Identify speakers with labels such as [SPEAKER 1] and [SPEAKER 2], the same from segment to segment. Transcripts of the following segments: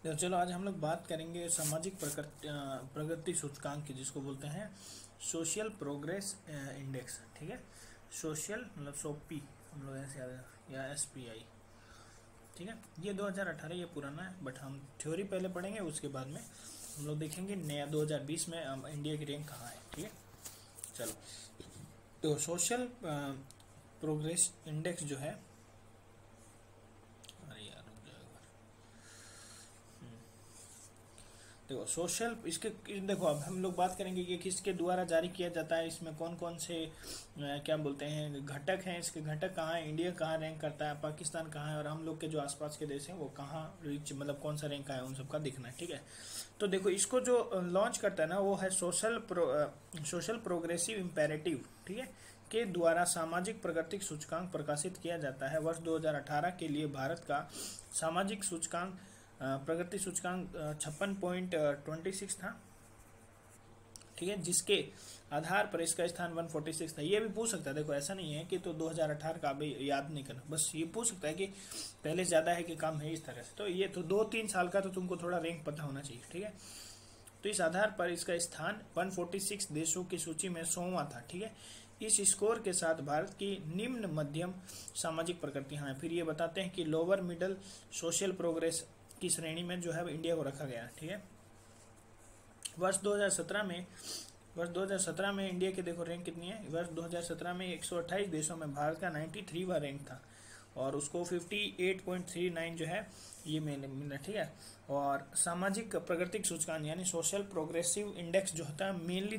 [SPEAKER 1] तो चलो आज हम लोग बात करेंगे सामाजिक प्रगति सूचकांक की, जिसको बोलते हैं सोशल प्रोग्रेस इंडेक्स। ठीक है, सोशल मतलब सोपी हम लोग ऐसे याद है, या SPI। ठीक है, ये 2018 ये पुराना है, बट हम थ्योरी पहले पढ़ेंगे, उसके बाद में हम लोग देखेंगे नया 2020 में इंडिया की रैंक कहाँ है। ठीक है, चलो तो सोशल प्रोग्रेस इंडेक्स जो है, देखो सोशल इसके देखो अब हम लोग बात करेंगे कि किसके द्वारा जारी किया जाता है, इसमें कौन कौन से क्या बोलते हैं घटक हैं, इसके घटक कहाँ है, इंडिया कहाँ रैंक करता है, पाकिस्तान कहाँ है, और हम लोग के जो आसपास के देश हैं वो कहाँ रीच मतलब कौन सा रैंक है, उन सबका देखना है। ठीक है, तो देखो इसको जो लॉन्च करता है ना वो है सोशल प्रोग्रेसिव इम्पेरेटिव, ठीक है, के द्वारा सामाजिक प्रगति सूचकांक प्रकाशित किया जाता है। वर्ष 2018 के लिए भारत का सामाजिक सूचकांक प्रगति सूचकांक 56.26 था। ठीक है, जिसके आधार पर इसका स्थान 146 था। ये भी पूछ सकता है, देखो ऐसा नहीं है कि तो 2018 का अभी याद नहीं करना, बस ये पूछ सकता है कि पहले ज़्यादा है कि कम है, इस तरह से। तो ये तो 2-3 साल का तो तुमको थोड़ा रैंक पता होना चाहिए। ठीक है, तो इस आधार पर इसका स्थान 146 देशों की सूची में 100वां था। ठीक है, इस स्कोर के साथ भारत की निम्न मध्यम सामाजिक प्रगतियां हैं। फिर ये बताते हैं कि लोअर मिडल सोशल प्रोग्रेस की श्रेणी में जो है इंडिया को रखा गया। ठीक है, वर्ष 2017 में इंडिया के देखो रैंक कितनी है। वर्ष 2017 में 128 देशों में भारत का 93वां रैंक था और उसको 58.39 जो है ये मिला। ठीक है, और सामाजिक प्रगति सूचकांक यानी सोशल प्रोग्रेसिव इंडेक्स जो होता है मेनली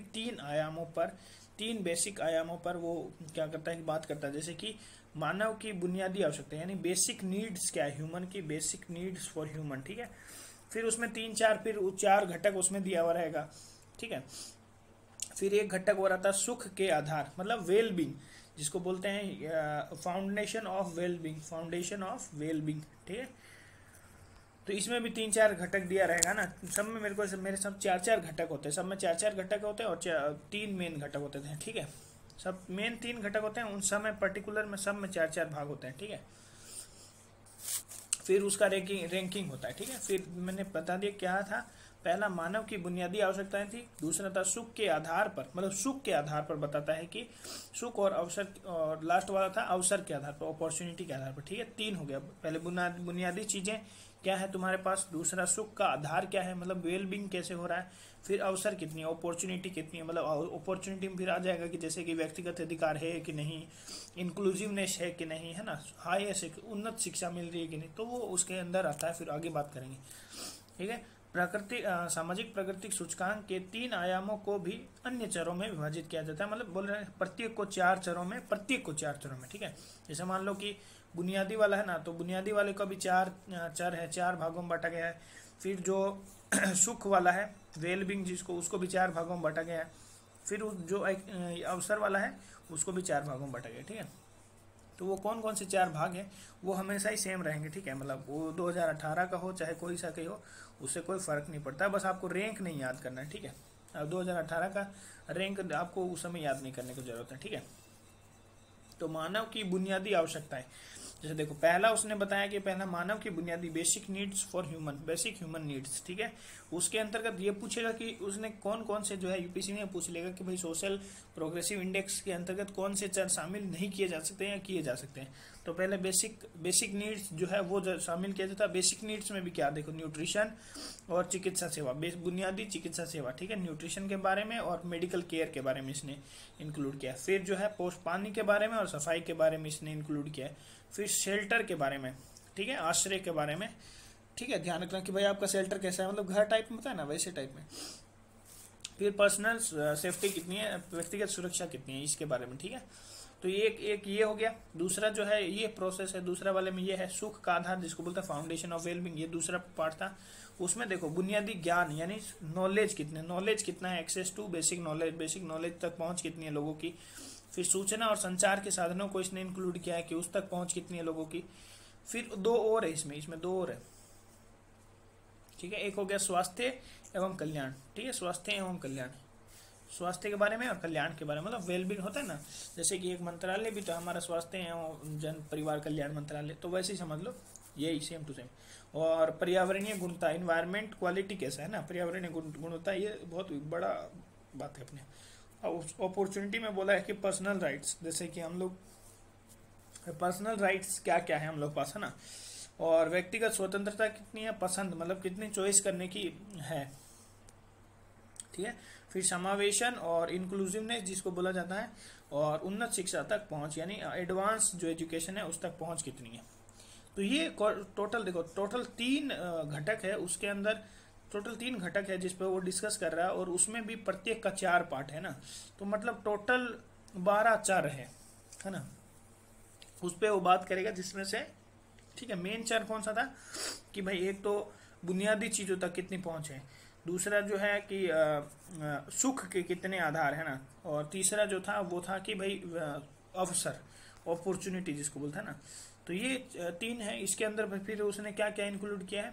[SPEAKER 1] 3 बेसिक आयामों पर वो क्या करता है, बात करता है। जैसे कि मानव की बुनियादी आवश्यकता यानी बेसिक नीड्स क्या है, ह्यूमन की बेसिक नीड्स फॉर ह्यूमन। ठीक है, फिर उसमें 4 घटक उसमें दिया हुआ रहेगा। ठीक है, फिर एक घटक हो रहा था सुख के आधार मतलब वेल बींग, जिसको बोलते हैं फाउंडेशन ऑफ वेल बींग। ठीक है, तो इसमें भी 3-4 घटक दिया रहेगा ना। सब में मेरे सब 4-4 घटक होते हैं, सब में 4-4 घटक होते हैं और 3 मेन घटक होते थे। ठीक है, सब मेन 3 घटक होते हैं, उन सब में पर्टिकुलर में सब में 4-4 भाग होते हैं। ठीक है, फिर उसका रैंकिंग होता है। ठीक है, फिर मैंने बता दिया क्या था। पहला मानव की बुनियादी आवश्यकताएं थी, दूसरा था सुख के आधार पर मतलब सुख के आधार पर बताता है कि सुख और अवसर, और लास्ट वाला था अवसर के आधार पर, अपॉर्चुनिटी के आधार पर। ठीक है, 3 हो गया। पहले बुनियादी चीजें क्या है तुम्हारे पास, दूसरा सुख का आधार क्या है मतलब वेलबींग कैसे हो रहा है, फिर अवसर कितनी है, अपॉर्चुनिटी कितनी है मतलब अपॉर्चुनिटी में फिर आ जाएगा कि जैसे कि व्यक्तिगत अधिकार है कि नहीं, इंक्लूसिवनेस है कि नहीं, है ना, हाई उन्नत शिक्षा मिल रही है कि नहीं, तो वो उसके अंदर आता है। फिर आगे बात करेंगे। ठीक है, सामाजिक प्रगति सूचकांक के 3 आयामों को भी अन्य चरों में विभाजित किया जाता है, मतलब बोल रहे हैं प्रत्येक को 4 चरों में। ठीक है, जैसे मान लो कि बुनियादी वाला है ना, तो बुनियादी वाले का भी 4 चर है, 4 भागों में बांटा गया है। फिर जो सुख वाला है वेलबींग जिसको, उसको भी 4 भागों में बांटा गया है। फिर जो अवसर वाला है उसको भी 4 भागों में बांटा गया। ठीक है, तो वो कौन कौन से 4 भाग हैं वो हमेशा ही सेम रहेंगे। ठीक है, मतलब वो 2018 का हो चाहे कोई सा हो, उससे कोई फर्क नहीं पड़ता, बस आपको रैंक नहीं याद करना है। ठीक है, अब 2018 का रैंक आपको उस समय याद नहीं करने की जरूरत है। ठीक है, तो मानव की बुनियादी आवश्यकताएं, जैसे देखो पहला उसने बताया कि पहला मानव की बुनियादी बेसिक ह्यूमन नीड्स। ठीक है, उसके अंतर्गत ये पूछेगा कि उसने कौन कौन से जो है यूपीसी में पूछ लेगा कि भाई सोशल प्रोग्रेसिव इंडेक्स के अंतर्गत कौन से चर शामिल नहीं किए जा सकते हैं या किए जा सकते हैं। तो पहले बेसिक नीड्स जो है वो शामिल किया जाता है। बेसिक नीड्स में भी क्या देखो, न्यूट्रिशन और चिकित्सा सेवा, बुनियादी चिकित्सा सेवा। ठीक है, न्यूट्रिशन के बारे में और मेडिकल केयर के बारे में इसने इंक्लूड किया। फिर जो है पानी के बारे में और सफाई के बारे में इसने इंक्लूड किया। फिर शेल्टर के बारे में, ठीक है, आश्रय के बारे में। ठीक है, ध्यान रखना कि भाई आपका शेल्टर कैसा है, मतलब घर टाइप में होता है ना, वैसे टाइप में। फिर पर्सनल सेफ्टी कितनी है, व्यक्तिगत सुरक्षा कितनी है, इसके बारे में। ठीक है, तो एक ये हो गया। दूसरा जो है ये प्रोसेस है, दूसरा वाले में ये है सुख का आधार जिसको बोलते हैं फाउंडेशन ऑफ वेलबींग, ये दूसरा पार्ट था। उसमें देखो बुनियादी ज्ञान यानी नॉलेज कितना है, एक्सेस टू बेसिक नॉलेज तक पहुंच कितनी है लोगों की। फिर सूचना और संचार के साधनों को इसने इंक्लूड किया है कि उस तक पहुंच कितनी है लोगों की। फिर 2 और है इसमें 2 और है। ठीक है, एक हो गया स्वास्थ्य एवं कल्याण। ठीक है, स्वास्थ्य के बारे में और कल्याण के बारे में, मतलब वेलबींग होता है ना, जैसे कि एक मंत्रालय भी तो हमारा स्वास्थ्य एवं जन परिवार कल्याण मंत्रालय, तो वैसे ही समझ लो यही सेम टू सेम। और पर्यावरणीय गुणवत्ता, इन्वायरमेंट क्वालिटी कैसा है ना, पर्यावरणीय गुणवत्ता, ये बहुत बड़ा बात है अपने। अपॉर्चुनिटी में बोला है कि पर्सनल राइट्स, जैसे कि हम लोग पर्सनल राइट्स क्या क्या है हम लोग पास, है ना। और व्यक्तिगत स्वतंत्रता कितनी है, पसंद मतलब कितनी चॉइस करने की है, ठीक है। फिर समावेशन और इंक्लूसिवनेस जिसको बोला जाता है, और उन्नत शिक्षा तक पहुंच, यानी एडवांस जो एजुकेशन है उस तक पहुंच कितनी है। तो ये टोटल देखो, टोटल 3 घटक है उसके अंदर, टोटल 3 घटक है जिस पर वो डिस्कस कर रहा है, और उसमें भी प्रत्येक का 4 पार्ट है ना, तो मतलब टोटल 12 चर है ना, उस पर वो बात करेगा जिसमें से, ठीक है। मेन चर कौन सा था कि भाई एक तो बुनियादी चीजों तक कितनी पहुंच है, दूसरा जो है कि सुख के कितने आधार है ना, और तीसरा जो था वो था कि भाई अवसर, अपॉर्चुनिटी जिसको बोलता है ना। तो ये 3 है। इसके अंदर फिर उसने क्या क्या इंक्लूड किया है,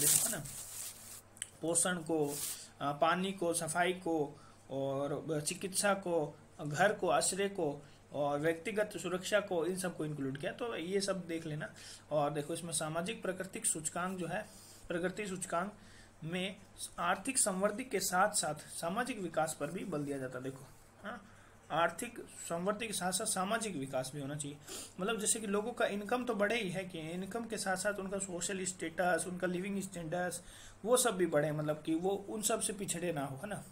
[SPEAKER 1] देखो ना, पोषण को, पानी को, सफाई को, और चिकित्सा को, घर को, आश्रय को, और व्यक्तिगत सुरक्षा को, इन सबको इंक्लूड किया। तो ये सब देख लेना। और देखो इसमें सामाजिक प्राकृतिक सूचकांक जो है, प्रगति सूचकांक में आर्थिक संवृद्धि के साथ साथ सामाजिक विकास पर भी बल दिया जाता है। देखो, हाँ, आर्थिक संवृद्धि के साथ साथ सामाजिक विकास भी होना चाहिए। मतलब जैसे कि लोगों का इनकम तो बढ़े ही है, कि इनकम के साथ साथ उनका सोशल स्टेटस, उनका लिविंग स्टैंडर्ड्स, वो सब भी बढ़े, मतलब कि वो उन सब से पिछड़े ना हो, है ना।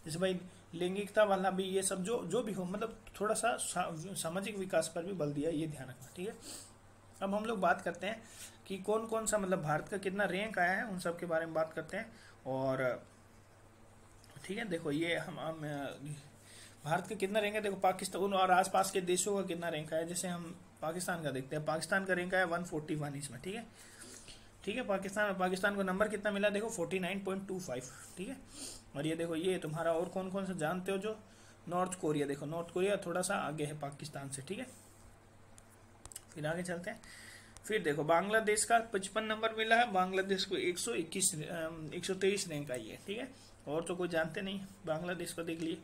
[SPEAKER 1] जैसे भाई लैंगिकता वाला भी, ये सब जो भी हो, मतलब थोड़ा सा सामाजिक विकास पर भी बल दिया, ये ध्यान रखना, ठीक है। अब हम लोग बात करते हैं कि कौन कौन सा, मतलब भारत का कितना रैंक आया है, उन सब के बारे में बात करते हैं। और ठीक है, देखो ये हम भारत का कितना रैंक है, देखो पाकिस्तान और आसपास के देशों का कितना रैंक है। जैसे हम पाकिस्तान का देखते हैं, पाकिस्तान का रैंक है 141 इसमें, ठीक है। ठीक है, पाकिस्तान को नंबर कितना मिला, देखो 49.25, ठीक है। और ये देखो, ये तुम्हारा और कौन कौन सा जानते हो, जो नॉर्थ कोरिया, देखो नॉर्थ कोरिया थोड़ा सा आगे है पाकिस्तान से, ठीक है। फिर आगे चलते हैं। फिर देखो बांग्लादेश का 55 नंबर मिला है, बांग्लादेश को 123 रैंक आई है, ठीक है। और तो कोई जानते नहीं, बांग्लादेश को देख लिए।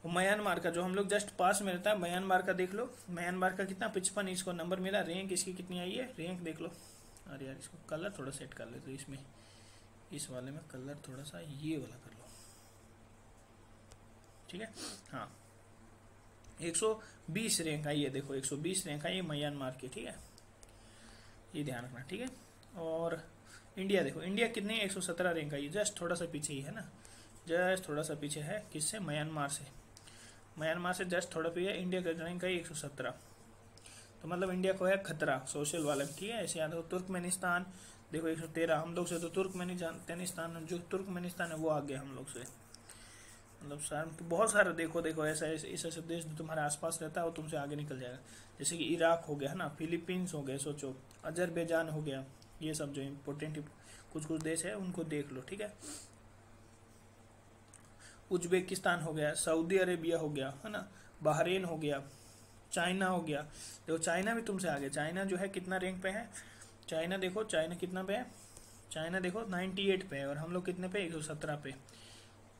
[SPEAKER 1] म्यांमार का जो हम लोग जस्ट पास में रहता है, म्यांमार का देख लो, म्यांमार का कितना 55 इसको नंबर मिला, रैंक इसकी कितनी आई है, रैंक देख लो। अरे यार, इसको कलर थोड़ा सेट कर ले, तो इसमें इस वाले में कलर थोड़ा सा ये वाला कर लो, ठीक है। हाँ, 120 रैंक आई है, देखो 120 रैंक आई है म्यांमार की, ठीक है, ये ध्यान रखना, ठीक है। और इंडिया देखो, इंडिया कितनी 117 रैंक आई है, जस्ट थोड़ा सा पीछे ही है ना, जस्ट थोड़ा सा पीछे है, किससे, म्यांमार से, म्यांमार से जस्ट थोड़ा पीछे। इंडिया का रैंक है 117, तो मतलब इंडिया को है खतरा सोशल वाला, ठीक है, ऐसे याद हो। तुर्कमेनिस्तान देखो 113, हम लोग से तो तुर्कमेनिस्तान, जो तुर्कमेनिस्तान है वो आगे हम लोग से, मतलब बहुत सारे देखो ऐसा ऐसे देश जो तुम्हारे आसपास रहता है वो तुमसे आगे निकल जाएगा। जैसे कि इराक हो गया, है ना, फिलीपींस हो गए, सोचो, अजरबैजान हो गया, ये सब जो इम्पोर्टेंट कुछ कुछ देश है उनको देख लो, ठीक है। उज्बेकिस्तान हो गया, सऊदी अरेबिया हो गया, है ना, बहरीन हो गया, चाइना हो गया। देखो चाइना भी तुमसे आगे, चाइना जो है कितना रैंक पे है, चाइना देखो, चाइना कितना पे है, चाइना देखो 98 पे है, और हम लोग कितने पे, 117 पे,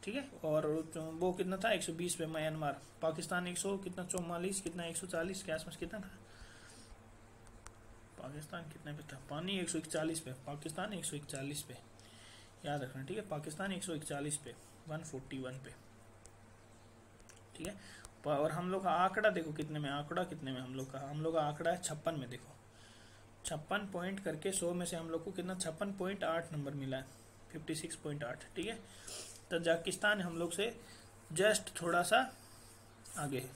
[SPEAKER 1] ठीक है। और वो कितना था, 120 पे म्यांमार। पाकिस्तान 100 कितना, 44 कितना, 140 के आसपास कितना था, पाकिस्तान कितने पे था, पानी 141 पे, पाकिस्तान 141 पे, याद रखना, ठीक है। पाकिस्तान 141 पे, 141 पे, ठीक है। और हम लोग का आंकड़ा देखो कितने में, आंकड़ा कितने में हम लोग का आंकड़ा है 56 में, देखो 56 पॉइंट करके 100 में से हम लोग को कितना 56.8 नंबर मिला है, 56.8, ठीक है। तजाकिस्तान हम लोग से जस्ट थोड़ा सा आगे है,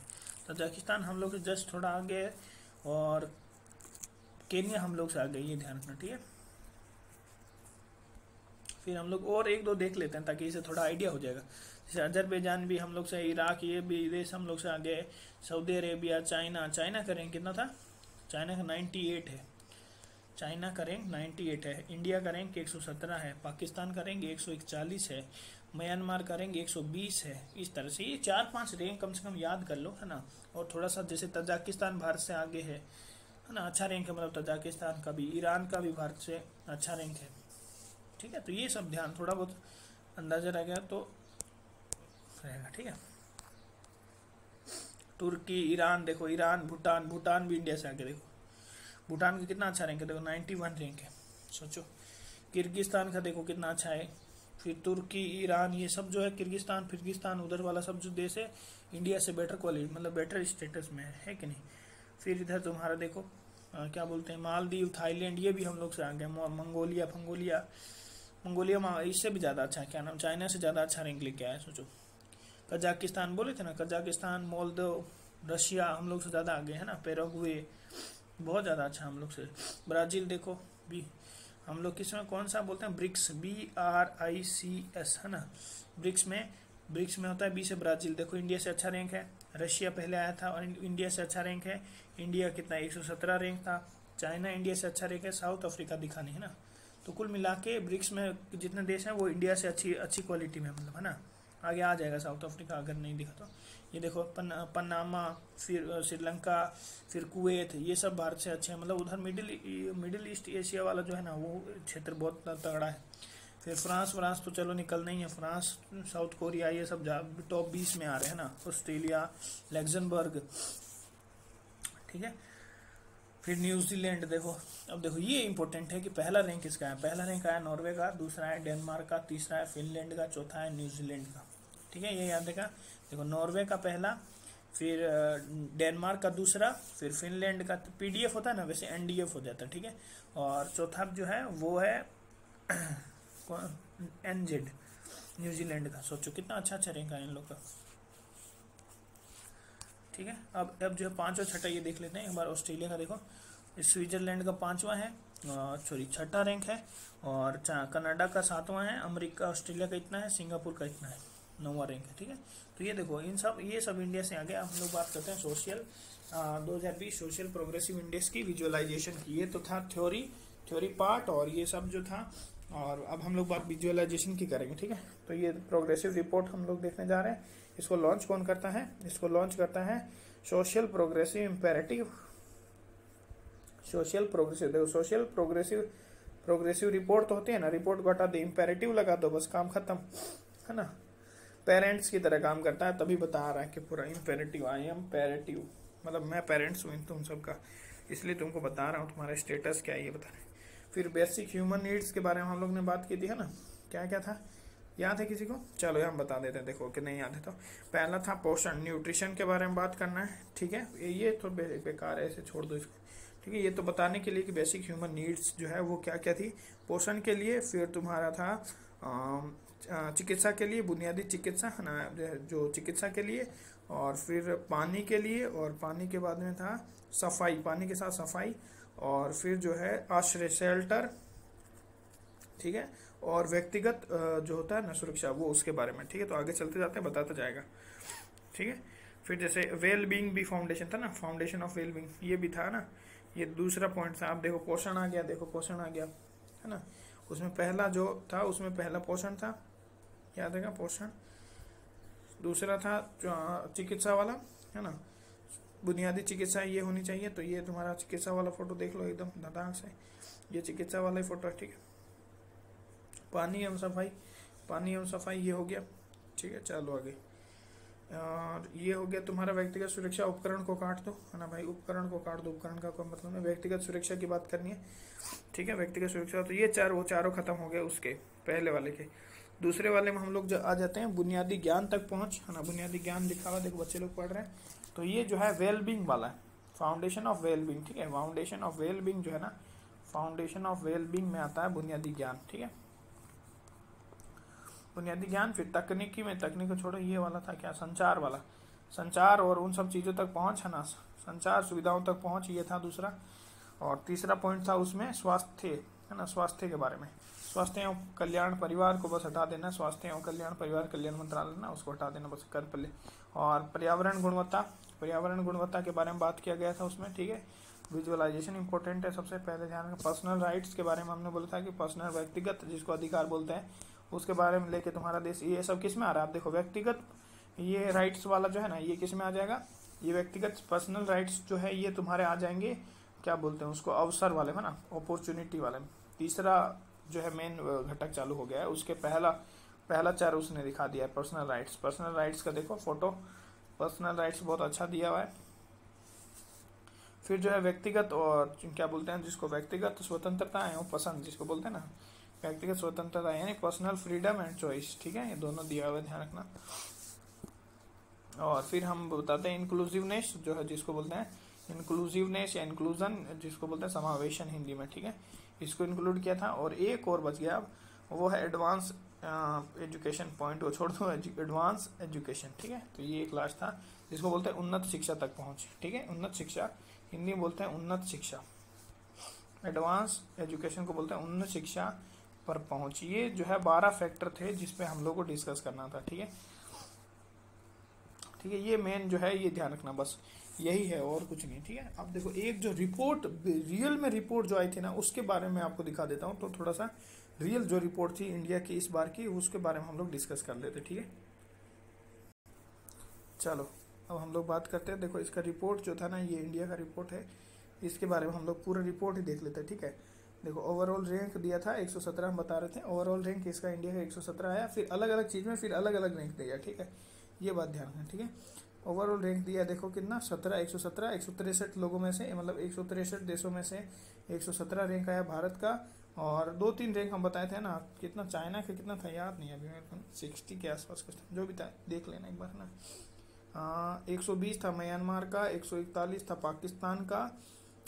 [SPEAKER 1] तजाकिस्तान हम लोग से जस्ट थोड़ा आगे है, और केन्या हम लोग से आगे, ये ध्यान रखना, ठीक है। फिर हम लोग और एक दो देख लेते हैं ताकि इसे थोड़ा आइडिया हो जाएगा। जैसे अजरबैजान भी हम लोग से, इराक, ये भी देश हम लोग से आगे है, सऊदी अरेबिया, चाइना का रैंक कितना था, चाइना का 98 है, चाइना का रैंक 98 है, इंडिया का रैंक 117 है, पाकिस्तान का रैंक 141 है, म्यांमार का रैंक 120 है। इस तरह से ये 4-5 रैंक कम से कम याद कर लो, है ना। और थोड़ा सा जैसे तजाकिस्तान भारत से आगे है ना, अच्छा रैंक है, मतलब तजाकिस्तान का भी, ईरान का भी भारत से अच्छा रैंक है, ठीक है। तो ये सब ध्यान, थोड़ा बहुत अंदाजा रह गया तो रहेगा, ठीक है। तुर्की, ईरान देखो, ईरान, भूटान भी इंडिया से आगे, देखो भूटान का कितना अच्छा रैंक है, देखो 91 रैंक है, सोचो। किर्गिस्तान का देखो कितना अच्छा है, फिर तुर्की, ईरान, ये सब जो है, किर्गिस्तान फिर्गिस्तान उधर वाला सब जो देश है इंडिया से बेटर क्वालिटी, मतलब बेटर स्टेटस में है कि नहीं। फिर इधर तुम्हारा देखो क्या बोलते हैं, मालदीव, थाईलैंड, ये भी हम लोग से आगे, मंगोलिया, मंगोलिया इससे भी ज़्यादा अच्छा है, क्या नाम, चाइना से ज़्यादा अच्छा रैंक लेके आया, सोचो। कजाकिस्तान बोले थे ना, कजाकिस्तान, मोल्दो, रशिया हम लोग से ज़्यादा आगे है ना, पैराग्वे बहुत ज़्यादा अच्छा हम लोग से। ब्राज़ील देखो भी, हम लोग किस में कौन सा बोलते हैं, ब्रिक्स, BRICS है ना, ब्रिक्स में होता है बी से ब्राज़ील। देखो इंडिया से अच्छा रैंक है, रशिया पहले आया था और इंडिया से अच्छा रैंक है। इंडिया कितना 117 रैंक था, चाइना इंडिया से अच्छा रैंक है, साउथ अफ्रीका दिखा नहीं है ना। तो कुल मिला के ब्रिक्स में जितने देश हैं वो इंडिया से अच्छी क्वालिटी में, मतलब है ना, आगे आ जाएगा साउथ अफ्रीका अगर नहीं दिखा तो। ये देखो पनामा, फिर श्रीलंका, फिर कुवैत, ये सब भारत से अच्छे हैं, मतलब उधर मिडिल ईस्ट एशिया वाला जो है ना वो क्षेत्र बहुत तगड़ा है। फिर फ्रांस तो चलो निकलना ही है, फ्रांस, साउथ कोरिया, ये सब टॉप 20 में आ रहे हैं ना, ऑस्ट्रेलिया, लग्जमबर्ग, ठीक है। फिर न्यूजीलैंड देखो, अब देखो ये इंपॉर्टेंट है कि पहला रैंक किसका है, पहला रैंक आया नॉर्वे का, दूसरा है डेनमार्क का, तीसरा है फिनलैंड का, चौथा है न्यूजीलैंड का, ठीक है, ये याद रखा। देखो नॉर्वे का पहला, फिर डेनमार्क का दूसरा, फिर फिनलैंड का, PDF होता है ना वैसे NDF हो जाता है, ठीक है। और चौथा जो है वो है NZ, न्यूजीलैंड का। सोचो कितना अच्छा रैंक है इन लोग का, ठीक है। अब जो है पांचवा छठा ये देख लेते हैं एक बार। ऑस्ट्रेलिया का देखो, स्विट्जरलैंड का पांचवा है, सॉरी छठा रैंक है, और कनाडा का सातवां है, अमेरिका ऑस्ट्रेलिया का इतना है, सिंगापुर का इतना है, 9वां रैंक है, ठीक है। तो ये देखो ये सब इंडिया से आगे। हम लोग बात करते हैं सोशल 2020 सोशल प्रोग्रेसिव इंडेक्स की विजुअलाइजेशन की। ये तो था थ्योरी पार्ट और ये सब जो था, और अब हम लोग बात विजुअलाइजेशन की करेंगे, ठीक है। तो ये प्रोग्रेसिव रिपोर्ट हम लोग देखने जा रहे हैं। इसको लॉन्च कौन करता है, इसको लॉन्च करता है social progressive imperative, social progressive, देखो सोशल प्रोग्रेसिव रिपोर्ट तो होती है ना, रिपोर्ट को हटा दे, इम्पेरेटिव लगा दो, बस काम खत्म, है ना। पेरेंट्स की तरह काम करता है, तभी बता रहा है कि पूरा इम्पेरेटिव, आई एम पेरेटिव, मतलब मैं पेरेंट्स हूँ तुम सबका, इसलिए तुमको बता रहा हूँ तुम्हारा स्टेटस क्या है ये बता रहे। फिर बेसिक ह्यूमन नीड्स के बारे में हम लोग ने बात की थी, है ना, क्या क्या था, याद है किसी को, चलो हम बता देते हैं, देखो कि नहीं याद है तो। पहला था पोषण, न्यूट्रिशन के बारे में बात करना है, ठीक है। ये तो बेकार है, ऐसे छोड़ दो इसको, ठीक है। ये तो बताने के लिए कि बेसिक ह्यूमन नीड्स जो है वो क्या क्या थी पोषण के लिए। फिर तुम्हारा था चिकित्सा के लिए, बुनियादी चिकित्सा है ना, जो चिकित्सा के लिए, और फिर पानी के लिए, और पानी के बाद में था सफाई, पानी के साथ सफाई, और फिर जो है आश्रय, शेल्टर, ठीक है, और व्यक्तिगत जो होता है ना सुरक्षा, वो उसके बारे में, ठीक है। तो आगे चलते जाते हैं, बताता जाएगा, ठीक है। फिर जैसे वेल बीइंग भी फाउंडेशन था ना, फाउंडेशन ऑफ वेल बीइंग, ये भी था ना, ये दूसरा पॉइंट था। आप देखो पोषण आ गया, देखो पोषण आ गया, है ना। उसमें पहला जो था, उसमें पहला पोषण था, याद है पोषण। दूसरा था चिकित्सा वाला, है ना, बुनियादी चिकित्सा ये होनी चाहिए। तो ये तुम्हारा चिकित्सा वाला फोटो देख लो एकदम धड़ाक से, ये चिकित्सा वाला ही फोटो है, ठीक है। पानी एवं सफाई ये हो गया, ठीक है। चलो आगे, और ये हो गया तुम्हारा व्यक्तिगत सुरक्षा। उपकरण को काट दो, है ना भाई, उपकरण को काट दो, उपकरण का कोई मतलब नहीं, व्यक्तिगत सुरक्षा की बात करनी है, ठीक है, व्यक्तिगत सुरक्षा। तो ये चारों खत्म हो गए उसके पहले वाले के। दूसरे वाले में हम लोग आ जाते हैं बुनियादी ज्ञान तक पहुंच, है ना, बुनियादी ज्ञान लिखा हुआ देखो बच्चे लोग पढ़ रहे हैं। तो ये जो है वेलबींग वाला है, फाउंडेशन ऑफ वेलबींग, ठीक है। फाउंडेशन ऑफ वेलबींग जो है ना, फाउंडेशन ऑफ वेलबींग में आता है बुनियादी ज्ञान, ठीक है, बुनियादी ज्ञान। फिर तकनीकी में, तकनीक को छोड़ो, ये वाला था क्या, संचार वाला, संचार और उन सब चीज़ों तक पहुंच, है ना, संचार सुविधाओं तक पहुंच, ये था दूसरा। और तीसरा पॉइंट था उसमें स्वास्थ्य, है ना, स्वास्थ्य के बारे में, स्वास्थ्य एवं कल्याण परिवार को बस हटा देना, स्वास्थ्य एवं कल्याण परिवार कल्याण मंत्रालय ना, उसको हटा देना बस कर पहले। और पर्यावरण गुणवत्ता के बारे में बात किया गया था उसमें, ठीक है। विजुअलाइजेशन इंपॉर्टेंट है, सबसे पहले ध्यान रखना। पर्सनल राइट्स के बारे में हमने बोला था कि पर्सनल, व्यक्तिगत जिसको अधिकार बोलते हैं, उसके बारे में लेके तुम्हारा देश, ये सब किस में आ रहा है, आप देखो व्यक्तिगत, ये राइट्स वाला जो है ना, ये किस में आ जाएगा, ये व्यक्तिगत पर्सनल राइट्स जो है ये तुम्हारे आ जाएंगे, क्या बोलते हैं उसको, अवसर वाले, है ना, अपॉर्चुनिटी वाले में। तीसरा जो है मेन घटक चालू हो गया है, उसके पहला चार उसने दिखा दिया है, पर्सनल राइट्स का देखो फोटो, पर्सनल राइट्स बहुत अच्छा दिया हुआ है। फिर जो है व्यक्तिगत और क्या बोलते हैं जिसको व्यक्तिगत स्वतंत्रता एवं पसंद जिसको बोलते हैं ना, व्यक्तिगत स्वतंत्रता यानी पर्सनल फ्रीडम एंड चॉइस, ठीक है, ये दोनों दिया हुआ ध्यान रखना। और फिर हम बताते हैं इंक्लूसिवनेस जो है जिसको बोलते हैं इंक्लूसिवनेस या इंक्लूजन जिसको बोलते हैं समावेशन हिंदी में, ठीक है, इसको इंक्लूड किया था। और एक और बच गया अब, वो है एडवांस एजुकेशन पॉइंट, वो छोड़ दो, एडवांस एजुकेशन, ठीक है। तो ये एक लास्ट था जिसको बोलते हैं उन्नत शिक्षा तक पहुंच, ठीक है, उन्नत शिक्षा हिंदी में बोलते हैं उन्नत शिक्षा। एडवांस एजुकेशन को बोलते हैं उन्नत शिक्षा पर पहुंच। ये जो है 12 फैक्टर थे जिसपे हम लोग को डिस्कस करना था, ठीक है, ठीक है। ये मेन जो है ये ध्यान रखना, बस यही है और कुछ नहीं, ठीक है। अब देखो एक जो रिपोर्ट रियल में रिपोर्ट जो आई थी ना उसके बारे में आपको दिखा देता हूँ। तो थोड़ा सा रियल जो रिपोर्ट थी इंडिया की इस बार की उसके बारे में हम लोग डिस्कस कर लेते, ठीक है। चलो अब हम लोग बात करते हैं। देखो इसका रिपोर्ट जो था ना ये इंडिया का रिपोर्ट है, इसके बारे में हम लोग पूरा रिपोर्ट ही देख लेते हैं, ठीक है। देखो ओवरऑल रैंक दिया था 117 हम बता रहे थे, ओवरऑल रैंक इसका इंडिया का 117 आया, फिर अलग अलग चीज़ में फिर अलग अलग रैंक दिया, ठीक है, ये बात ध्यान रखना, ठीक है। ओवरऑल रैंक दिया देखो कितना 117 163 लोगों में से, मतलब 163 देशों में से 117 रैंक आया भारत का। और 2-3 रैंक हम बताए थे ना, कितना चाइना का कितना था याद नहीं अभी मेरे को, 60 के आसपास कुछ जो भी था देख लेना एक बार ना। 120 था म्यांमार का, 141 था पाकिस्तान का,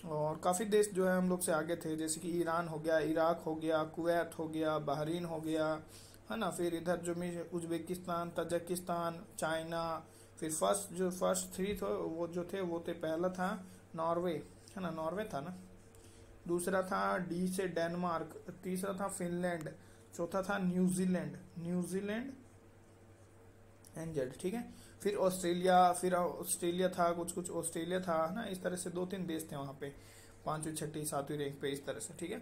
[SPEAKER 1] और काफ़ी देश जो है हम लोग से आगे थे, जैसे कि ईरान हो गया, इराक हो गया, कुवैत हो गया, बहरीन हो गया, है ना। फिर इधर जो में उज्बेकिस्तान, तजाकिस्तान, चाइना। फिर फर्स्ट 3 थे वो थे, पहला था नॉर्वे, है ना, नॉर्वे था ना, दूसरा था डी से डेनमार्क, तीसरा था फिनलैंड, चौथा था न्यूजीलैंड एनजेड, ठीक है। फिर ऑस्ट्रेलिया था, कुछ ऑस्ट्रेलिया था ना, इस तरह से 2-3 देश थे वहाँ पे 5वीं 6वीं 7वीं रैंक पे इस तरह से, ठीक है।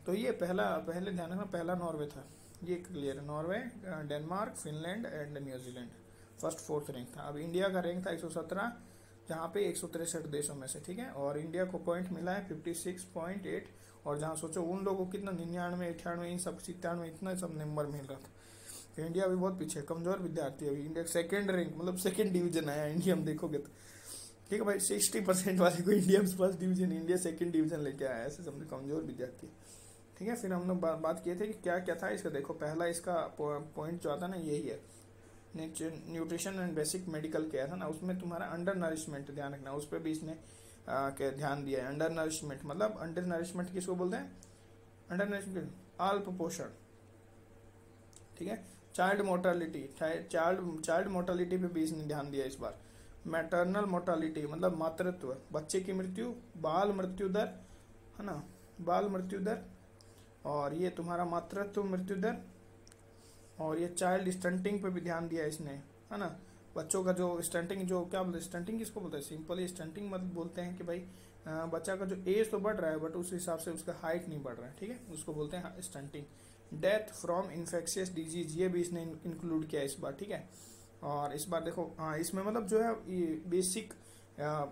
[SPEAKER 1] तो ये पहले ध्यान रखना पहला नॉर्वे था, ये क्लियर है, Norway, Denmark, Finland and New Zealand first 4th rank था। अब इंडिया का रैंक था 117 जहाँ पे 163 देशों में से, ठीक है। और इंडिया को पॉइंट मिला है 56.8, और जहाँ सोचो उन लोगों को कितना 99 98 इन सब 97 इतना सब नंबर मिल रहा था। तो इंडिया भी बहुत पीछे, कमजोर विद्यार्थी अभी, इंडिया सेकंड रैंक मतलब सेकंड डिवीजन आया इंडिया में देखोगे तो, ठीक है भाई। 60% वाले को इंडिया में first division, India second division लेके आया, ऐसे समझो कमजोर विद्यार्थी, ठीक है। फिर हम लोग बात किए थे कि क्या क्या था इसका। देखो पहला इसका पॉइंट जो आता है ना यही है, nutrition and basic medical care है ना, उसमें तुम्हारा अंडर नरिशमेंट ध्यान रखना, उस पर भी इसने ध्यान दिया है। अंडर नरिशमेंट मतलब अंडर नरिशमेंट किसको बोलते हैं, अंडर नरिशमेंट अल्प पोषण, ठीक है। चाइल्ड मोर्टालिटी पे भी इसने ध्यान दिया इस बार। मैटरनल मोर्टालिटी मतलब मातृत्व, बच्चे की मृत्यु, बाल मृत्यु दर, है ना, बाल मृत्यु दर, और ये तुम्हारा मातृत्व मृत्यु दर, और ये चाइल्ड स्टंटिंग पे भी ध्यान दिया इसने, है ना। बच्चों का जो स्टंटिंग, जो क्या बोलते हैं स्टंटिंग किसको बोलते हैं, सिंपली स्टंटिंग मतलब बोलते हैं कि भाई बच्चा का जो एज तो बढ़ रहा है बट उस हिसाब से उसका हाइट नहीं बढ़ रहा है, ठीक है, उसको बोलते हैं stunting. Death from infectious disease ये भी इसने इंक्लूड किया इस बार, ठीक है। और इस बार देखो हाँ इसमें मतलब जो है ये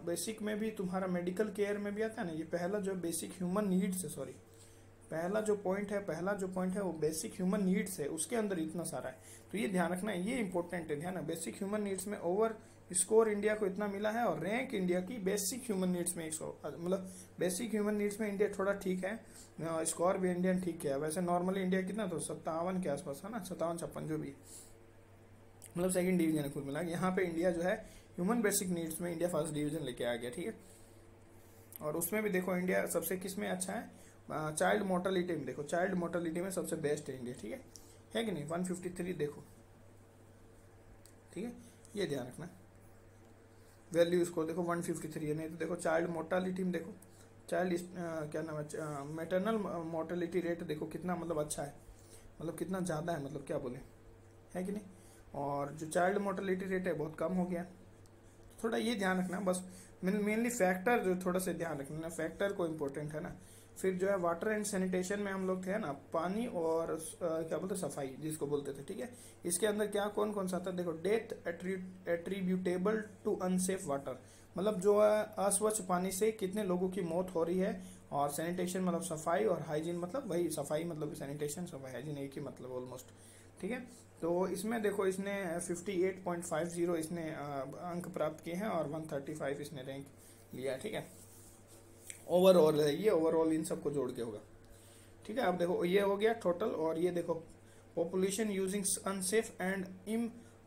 [SPEAKER 1] बेसिक में भी तुम्हारा मेडिकल केयर में भी आता है ना, ये पहला जो बेसिक ह्यूमन नीड्स है, सॉरी पहला जो पॉइंट है वो बेसिक ह्यूमन नीड्स है, उसके अंदर इतना सारा है। तो ये ध्यान रखना है, ये इंपॉर्टेंट है, ध्यान है। बेसिक ह्यूमन नीड्स में ओवर स्कोर इंडिया को इतना मिला है, और रैंक इंडिया की बेसिक ह्यूमन नीड्स में 100, मतलब बेसिक ह्यूमन नीड्स में इंडिया थोड़ा ठीक है, स्कोर भी इंडियन ठीक है। वैसे नॉर्मली इंडिया कितना तो 57 के आसपास है ना, 57-56 जो भी, मतलब सेकंड डिवीजन है कुल मिला। यहाँ पे इंडिया जो है ह्यूमन बेसिक नीड्स में इंडिया फर्स्ट डिवीजन लेके आ गया, ठीक है। और उसमें भी देखो इंडिया सबसे किस में अच्छा है, चाइल्ड मोर्टालिटी में देखो, चाइल्ड मोर्टालिटी में सबसे बेस्ट है इंडिया, ठीक है कि नहीं। 153 देखो, ठीक है, ये ध्यान रखना। वैल्यू स्कोर देखो 153 है, नहीं तो देखो चाइल्ड मोर्टालिटी में देखो, चाइल्ड क्या नाम है, मैटरनल मोर्टालिटी रेट देखो कितना मतलब अच्छा है, मतलब कितना ज़्यादा है, मतलब क्या बोले, है कि नहीं। और जो चाइल्ड मोर्टालिटी रेट है बहुत कम हो गया, थोड़ा ये ध्यान रखना बस। मेनली फैक्टर जो थोड़ा सा ध्यान रखना, फैक्टर को इम्पोर्टेंट है ना। फिर जो है वाटर एंड सैनिटेशन में हम लोग थे ना, पानी और क्या बोलते सफाई जिसको बोलते थे, ठीक है। इसके अंदर क्या कौन कौन सा था देखो, death attributable to unsafe water, मतलब जो अस्वच्छ पानी से कितने लोगों की मौत हो रही है, और सैनिटेशन मतलब सफाई, और हाइजीन मतलब वही सफाई मतलब सैनिटेशन सफाई हाइजीन एक ही मतलब ऑलमोस्ट, ठीक है। तो इसमें देखो इसने 58.50 इसने अंक प्राप्त किए हैं, और 135 इसने रैंक लिया, ठीक है। ओवरऑल है ये, ओवरऑल इन सबको जोड़ के होगा। ठीक है, अब देखो ये हो गया टोटल, और ये देखो population using unsafe and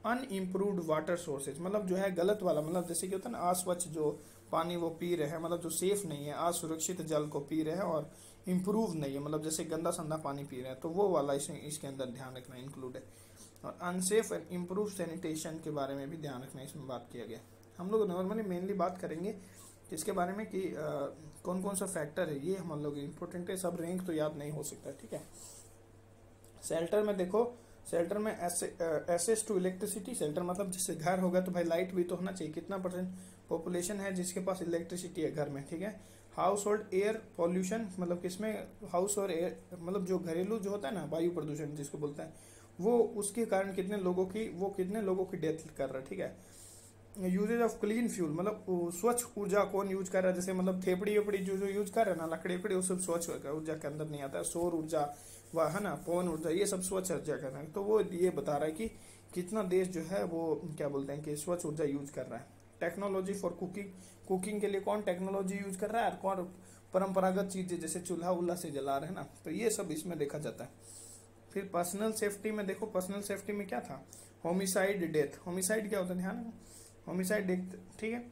[SPEAKER 1] unimproved water sources, मतलब जो है गलत वाला, मतलब जैसे कि होता है ना अस्वच्छ जो पानी वो पी रहे हैं, मतलब जो सेफ नहीं है, असुरक्षित जल को पी रहे हैं, और इम्प्रूव नहीं है, मतलब जैसे गंदा संदा पानी पी रहे हैं, तो वो वाला इसके अंदर ध्यान रखना इंक्लूड है। और अनसेफ एंड इम्प्रूव सैनिटेशन के बारे में भी ध्यान रखना इसमें बात किया गया। हम लोग नॉर्मली मेनली बात करेंगे इसके बारे में कि कौन कौन सा फैक्टर है, ये हम लोग इम्पोर्टेंट है, सब रैंक तो याद नहीं हो सकता। ठीक है, शेल्टर में देखो, शेल्टर में एसेस टू इलेक्ट्रिसिटी, शेल्टर मतलब जैसे घर होगा तो भाई लाइट भी तो होना चाहिए, कितना % पॉपुलेशन है जिसके पास इलेक्ट्रिसिटी है घर में। ठीक है, हाउस होल्ड एयर पॉल्यूशन, मतलब किसमें हाउस और एयर, मतलब जो घरेलू जो होता है ना वायु प्रदूषण जिसको बोलते हैं, वो उसके कारण कितने लोगों की डेथ कर रहा है। ठीक है, यूजेज ऑफ क्लीन फ्यूल, मतलब स्वच्छ ऊर्जा कौन यूज कर रहा है, जैसे मतलब थेपड़ी वेपड़ी जो यूज कर रहे हैं ना, लकड़ी वकड़ी, वो सब स्वच्छ ऊर्जा के अंदर नहीं आता है। सौर ऊर्जा वह है ना, पवन ऊर्जा, ये सब स्वच्छ ऊर्जा कर रहे हैं। तो वो ये बता रहा है कि कितना देश जो है वो क्या बोलते हैं कि स्वच्छ ऊर्जा यूज कर रहा है। टेक्नोलॉजी फॉर कुकिंग के लिए कौन टेक्नोलॉजी यूज कर रहा है, और कौन परंपरागत चीजें जैसे चूल्हा उल्हा से जला रहे हैं ना, तो ये सब इसमें देखा जाता है। फिर पर्सनल सेफ्टी में देखो, पर्सनल सेफ्टी में क्या था, होमिसाइड डेथ, होमिसाइड क्या होता है ध्यान रखो, होमिसाइड डेथ। ठीक है,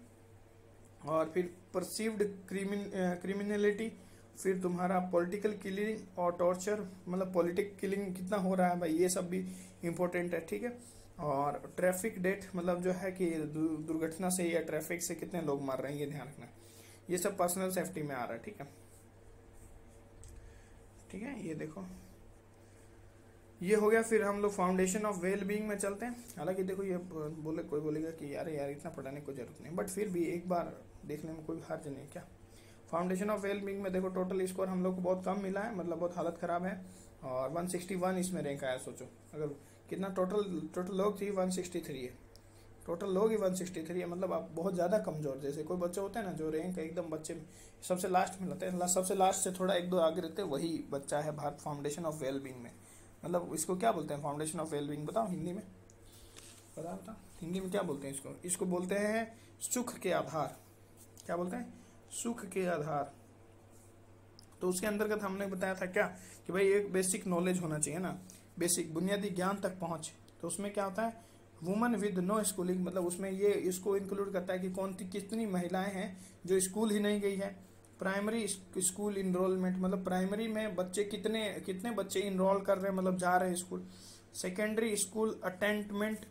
[SPEAKER 1] और फिर परसीव्ड क्रिमिनलिटी, फिर तुम्हारा पॉलिटिकल किलिंग और टॉर्चर, मतलब पॉलिटिक किलिंग कितना हो रहा है भाई, ये सब भी इम्पोर्टेंट है। ठीक है, और ट्रैफिक डेथ, मतलब जो है कि दुर्घटना से या ट्रैफिक से कितने लोग मर रहे हैं, ये ध्यान रखना, ये सब पर्सनल सेफ्टी में आ रहा है। ठीक है, ठीक है, ये देखो ये हो गया। फिर हम लोग फाउंडेशन ऑफ वेल बीइंग में चलते हैं। हालांकि देखो ये कोई बोलेगा कि यार इतना पढ़ाने की जरूरत नहीं, बट फिर भी एक बार देखने में कोई हर्ज नहीं क्या। फाउंडेशन ऑफ वेल बीइंग में देखो टोटल स्कोर हम लोग को बहुत कम मिला है, मतलब बहुत हालत खराब है, और 161 इसमें रैंक आया। सोचो अगर कितना टोटल लोग थी, 163 है, टोटल लोग ही 163 है, मतलब आप बहुत ज़्यादा कमजोर। जैसे कोई बच्चे होते हैं ना जो रैंक एकदम बच्चे सबसे लास्ट में रहते हैं, सबसे लास्ट से थोड़ा 1-2 आगे रहते हैं, वही बच्चा है Bharat foundation of well being में। मतलब इसको क्या बोलते हैं फाउंडेशन ऑफ वेल बीइंग, बताओ हिंदी में, बताओ हिंदी में क्या बोलते हैं इसको, इसको बोलते हैं सुख के आधार। क्या बोलते हैं, सुख के आधार। तो उसके अंतर्गत हमने बताया था क्या कि भाई एक बेसिक नॉलेज होना चाहिए ना, बेसिक बुनियादी ज्ञान तक पहुंच। तो उसमें क्या होता है, वुमन विद नो स्कूलिंग, मतलब उसमें ये इसको इंक्लूड करता है कि कितनी महिलाएं हैं जो स्कूल ही नहीं गई है। प्राइमरी स्कूल इनरोलमेंट, मतलब प्राइमरी में बच्चे कितने बच्चे इनरोल कर रहे हैं, मतलब जा रहे हैं स्कूल। सेकेंडरी स्कूल अटेंडमेंट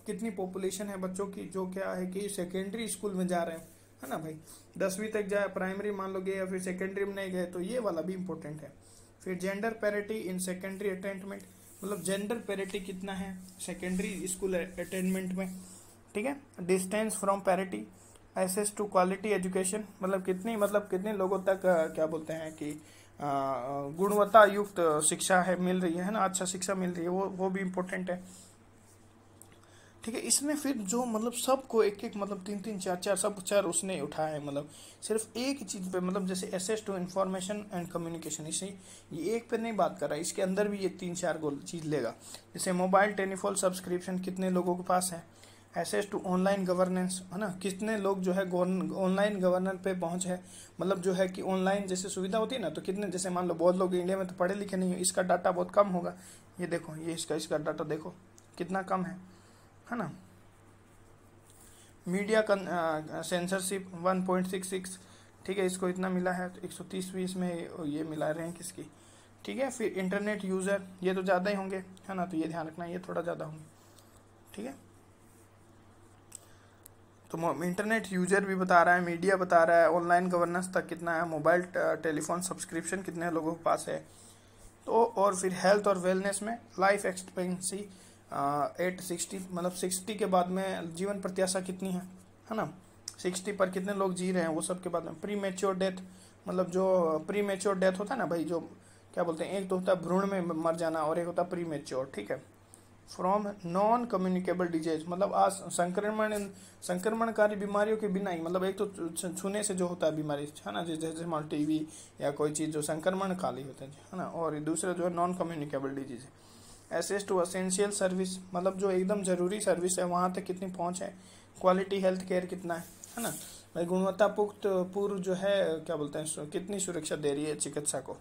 [SPEAKER 1] कितनी पॉपुलेशन है बच्चों की जो क्या है कि सेकेंडरी स्कूल में जा रहे हैं, है ना भाई, 10वीं तक जाए, प्राइमरी मान लो गए या फिर सेकेंडरी में नहीं गए, तो ये वाला भी इंपॉर्टेंट है। फिर जेंडर पैरिटी इन सेकेंडरी अटेंडमेंट, मतलब जेंडर पैरिटी कितना है सेकेंडरी स्कूल अटेंडमेंट में। ठीक है, distance from parity, access to quality education, मतलब कितने लोगों तक क्या बोलते हैं कि गुणवत्ता युक्त शिक्षा है मिल रही है ना, अच्छा शिक्षा मिल रही है, वो भी इम्पोर्टेंट है। ठीक है, इसमें फिर जो मतलब सबको एक मतलब 3-3 4-4 सब चार उसने उठाया है, मतलब सिर्फ एक चीज पे, मतलब जैसे access to information and communication, इसे ये एक पे नहीं बात कर रहा है, इसके अंदर भी ये 3-4 चीज लेगा। जैसे मोबाइल टेलीफोन सब्सक्रिप्शन कितने लोगों के पास है, एक्सेस टू ऑनलाइन गवर्नेंस, है ना, कितने लोग जो है ऑनलाइन गवर्नेंस पे पहुंच है, मतलब जो है कि ऑनलाइन जैसे सुविधा होती है ना, तो कितने, जैसे मान लो बहुत लोग इंडिया में तो पढ़े लिखे नहीं है, इसका डाटा बहुत कम होगा। ये देखो ये इसका डाटा देखो कितना कम है ना। मीडिया सेंसरशिप 1.66, ठीक है, इसको इतना मिला है, तो 130वीं इसमें ये मिला रैंक इसकी। ठीक है, फिर इंटरनेट यूज़र ये तो ज़्यादा ही होंगे, है ना, तो ये ध्यान रखना, ये थोड़ा ज़्यादा होंगे। ठीक है, तो इंटरनेट यूजर भी बता रहा है, मीडिया बता रहा है, ऑनलाइन गवर्नेंस तक कितना है, मोबाइल टेलीफोन सब्सक्रिप्शन कितने लोगों के पास है। तो और फिर हेल्थ और वेलनेस में लाइफ एक्सपेक्टेंसी 860, मतलब 60 के बाद में जीवन प्रत्याशा कितनी है ना, 60 पर कितने लोग जी रहे हैं, वो सब के बाद में। प्री मेच्योर डेथ, मतलब जो प्री मेच्योर डेथ होता है ना भाई, जो क्या बोलते हैं, एक तो होता है भ्रूण में मर जाना और एक होता है प्री मेच्योर। ठीक है, फ्रॉम नॉन कम्युनिकेबल डिजीज, मतलब आज संक्रमणकारी बीमारियों के बिना ही, मतलब एक तो छूने से जो होता है बीमारी, है ना, जैसे मान टीवी या कोई चीज़ जो संक्रमणकाली होता है ना, और दूसरा जो है नॉन कम्युनिकेबल डिजीज है। एक्सेस टू असेंशियल सर्विस, मतलब जो एकदम जरूरी सर्विस है वहाँ तक कितनी पहुँच है। क्वालिटी हेल्थ केयर कितना है ना, भाई गुणवत्तायुक्त पूर्व जो है क्या बोलते हैं कितनी सुरक्षा दे रही है चिकित्सा को।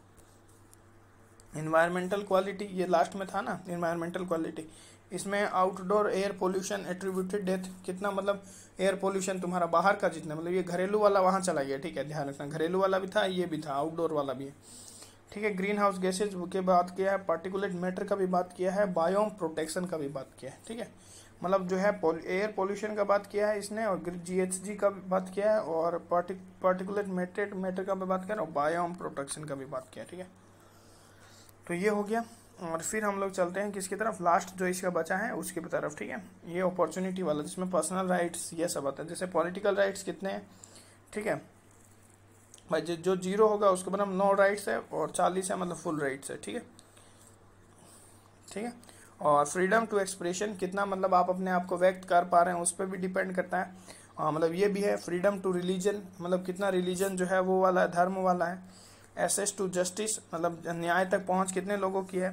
[SPEAKER 1] इन्वायरमेंटल क्वालिटी, ये लास्ट में था ना इन्वायरमेंटल क्वालिटी, इसमें outdoor air pollution attributed death, कितना मतलब एयर पोल्यूशन तुम्हारा बाहर का जितना, मतलब ये घरेलू वाला वहाँ चला गया, ठीक है ध्यान रखना, घरेलू वाला भी था ये भी था, आउटडोर वाला भी है, ठीक है। ग्रीन हाउस गैसेज के बात किया है, पार्टिकुलेट मैटर का भी बात किया है, बायोम प्रोटेक्शन का भी बात किया है, ठीक है। मतलब जो है एयर पोल्यूशन का बात किया है इसने, और GHG का भी बात किया है, और पार्टिकुलेट मैटर का भी बात किया है, और बायोम प्रोटेक्शन का भी बात किया है, ठीक है। तो ये हो गया, और फिर हम लोग चलते हैं किसकी तरफ, लास्ट जो इसका बचा है उसकी तरफ, ठीक है। ये अपॉर्चुनिटी वाला जिसमें पर्सनल राइट्स ये सब आता है, जैसे पॉलिटिकल राइट्स कितने हैं, ठीक है भाई, जो 0 होगा उसको मतलब नो राइट्स है, और 40 है मतलब फुल राइट्स है, ठीक है, ठीक है। और फ्रीडम टू एक्सप्रेशन कितना मतलब आप अपने आप को व्यक्त कर पा रहे हैं उस पर भी डिपेंड करता है, मतलब ये भी है। फ्रीडम टू रिलीजन मतलब कितना रिलीजन जो है वो वाला धर्म वाला है। एक्सेस टू जस्टिस मतलब न्याय तक पहुंच कितने लोगों की है।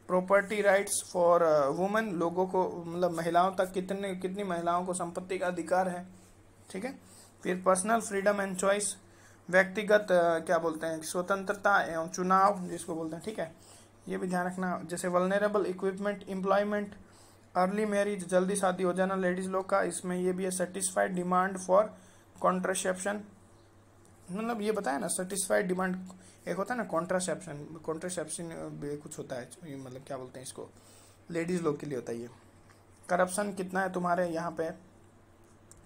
[SPEAKER 1] प्रॉपर्टी राइट्स फॉर वुमेन, लोगों को मतलब महिलाओं तक कितनी महिलाओं को संपत्ति का अधिकार है, ठीक है। फिर पर्सनल फ्रीडम एंड चॉइस, व्यक्तिगत क्या बोलते हैं स्वतंत्रता एवं चुनाव जिसको बोलते हैं, ठीक है, ये भी ध्यान रखना। जैसे vulnerable equipment, employment, early marriage जल्दी शादी हो जाना लेडीज लोग का, इसमें ये भी है। सेटिस्फाइड डिमांड फॉर कॉन्ट्रासेप्शन, मतलब ये बताया ना सेटिस्फाइड डिमांड, एक होता है ना कॉन्ट्रासेप्शन कुछ होता है, मतलब क्या बोलते हैं इसको, लेडीज लोग के लिए होता है ये। करप्शन कितना है तुम्हारे यहाँ पे,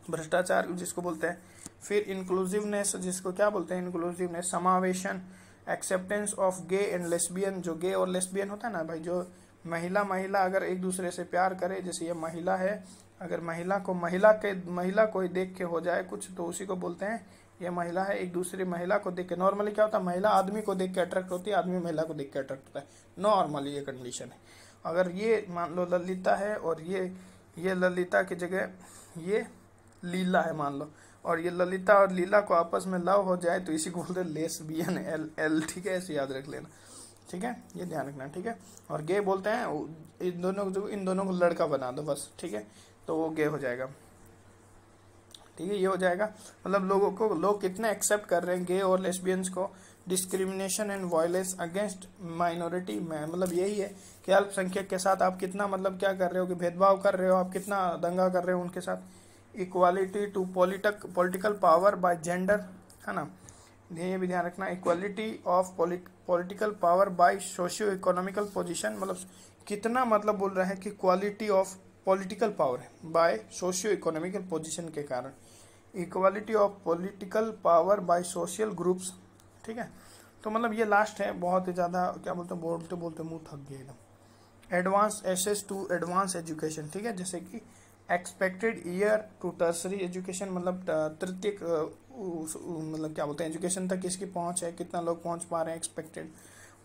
[SPEAKER 1] भ्रष्टाचार जिसको बोलते हैं। फिर इंक्लूसिवनेस जिसको क्या बोलते हैं, इंक्लूसिवनेस समावेशन, acceptance of gay and lesbian, जो गे और लेस्बियन होता है ना भाई, जो महिला अगर एक दूसरे से प्यार करे, जैसे ये महिला है, अगर महिला को देख के हो जाए कुछ तो उसी को बोलते हैं ये महिला है। एक दूसरी महिला को देख के, नॉर्मली क्या होता है महिला आदमी को देख के अट्रैक्ट होती है, आदमी महिला को देख के अट्रैक्ट होता है, नॉर्मली ये कंडीशन है। अगर ये मान लो ललिता है और ये ललिता की जगह ये लीला है मान लो, और ये ललिता और लीला को आपस में लव हो जाए तो इसी को बोलते हैं लेस्बियन, एल, ठीक है, ऐसे याद रख लेना, ठीक है, ये ध्यान रखना, ठीक है। और गे बोलते हैं इन दोनों को लड़का बना दो बस, ठीक है, तो वो गे हो जाएगा, ठीक है, ये हो जाएगा। मतलब लोग कितने एक्सेप्ट कर रहे हैं गे और लेस्बियंस को। Discrimination and violence against minority में, मतलब यही है कि अल्पसंख्यक के साथ आप कितना मतलब क्या कर रहे हो कि भेदभाव कर रहे हो, आप कितना दंगा कर रहे हो उनके साथ। Equality to political power by gender, है ना, ये भी ध्यान रखना। Equality of political power by socio economical position, मतलब कितना मतलब बोल रहा है कि क्वालिटी ऑफ पॉलिटिकल पावर है बाय सोशियो इकोनॉमिकल पोजीशन के कारण। Equality of political power by social groups, ठीक है। तो मतलब ये लास्ट है, बहुत ही ज़्यादा क्या बोलते बोलते मुंह थक गया एकदम। Advance access to advance education, ठीक है, जैसे कि expected year to tertiary education, मतलब तृतीयक मतलब क्या बोलते हैं एजुकेशन तक किसकी पहुंच है, कितना लोग पहुंच पा रहे हैं expected.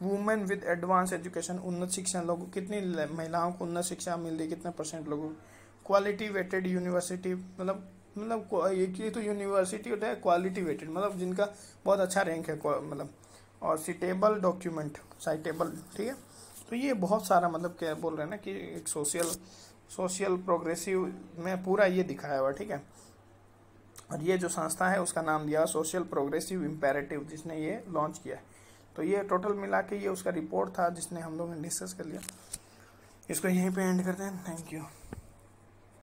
[SPEAKER 1] Women with advance education, उन्नत शिक्षा, लोगों कितनी महिलाओं को उन्नत शिक्षा मिल रही, कितने % लोगों। क्वालिटी वेटेड यूनिवर्सिटी, मतलब ये तो यूनिवर्सिटी होता है क्वालिटी वेटेड, मतलब जिनका बहुत अच्छा रैंक है मतलब। और सिटेबल डॉक्यूमेंट, साइटेबल, ठीक है। तो ये बहुत सारा मतलब क्या बोल रहे हैं ना कि एक सोशल प्रोग्रेसिव में पूरा ये दिखाया हुआ, ठीक है। और ये जो संस्था है उसका नाम दिया सोशल प्रोग्रेसिव इम्पेरेटिव, जिसने ये लॉन्च किया है। तो ये टोटल मिला के ये उसका रिपोर्ट था जिसने हम लोगों ने डिस्कस कर लिया। इसको यहीं पे एंड करते हैं, थैंक यू।